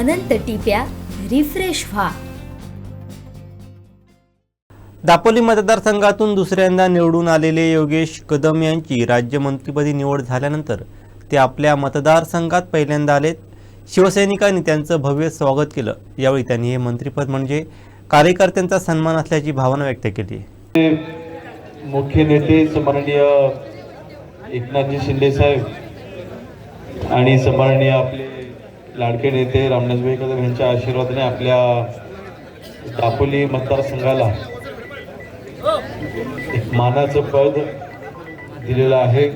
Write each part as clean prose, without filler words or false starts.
अनंत टिप्या refresh व्हा। दापोली मतदारसंघातून दुसऱ्यांदा निवडून आलेले योगेश कदम यांची राज्यमंत्रीपदी निवड झाल्यानंतर ते आपल्या मतदारसंघात पहिल्यांदा आलेत। शिवसैनिकांनी त्यांचं भव्य स्वागत केलं। यावेळी त्यांनी हे मंत्रिपद म्हणजे कार्यकर्त्यांचा सन्मान असल्याची भावना व्यक्त केली। मुख्य नेते सन्माननीय एकनाथजी शिंदे साहेब आणि सन्माननीय आपले लाडके नेते रामनाथभाई कदम यांच्या आशीर्वादाने आपल्या दापोली मतदारसंघाला एक मानाचं पद दिलेलं आहे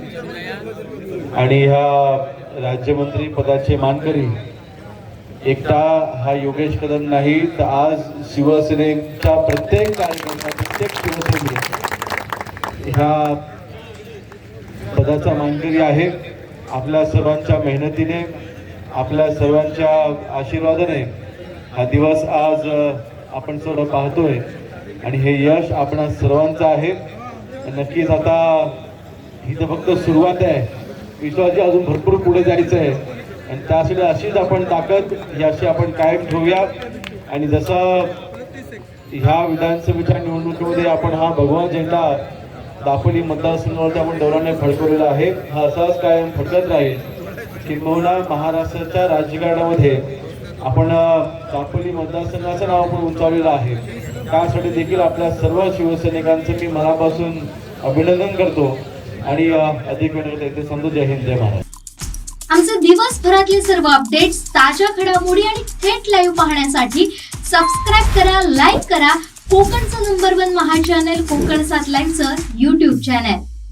आणि ह्या राज्यमंत्री पदाचे मानकरी एकटा हा योगेश कदम नाही तर आज शिवसेनेचा प्रत्येक कार्यकर्ता प्रत्येक शिवसैनिक ह्या पदाचा मानकरी आहे। आपल्या सर्वांच्या मेहनतीने आपल्या सर्वांच्या आशीर्वादाने हा दिवस आज आपण सर्व पाहतोय आणि हे यश आपणा सर्वांचं आहे। नक्कीच आता ही तर फक्त सुरुवात आहे, विश्वाची अजून भरपूर पुढे जायचं आहे आणि त्यासाठी अशीच आपण ताकद याशी आपण कायम ठेवूया। आणि जसं ह्या विधानसभेच्या निवडणुकीमध्ये आपण हा भगवा झेंडा दापोली मतदारसंघावरती आपण दौराने फडकवलेला आहे, हा असाच कायम फडकत राहील। किंबहुना महाराष्ट्राच्या राजकारणामध्ये आपण दापोली मतदारसंघाचं नाव पण उंचावलेलं आहे। त्यासाठी देखील आपल्या सर्व शिवसैनिकांचं मी मनापासून अभिनंदन करतो आणि अधिक वेळ येते समजू। जय हिंद, जय महाराष्ट्र। आमचे दिवसभरातले सर्व अपडेट्स, ताज्या घडामोडी आणि थेट लाईव्ह पाहण्यासाठी सबस्क्राइब करा, लाईक करा कोकणचं नंबर 1 महा चॅनल कोकण 7 लाईव्हचं YouTube चॅनल।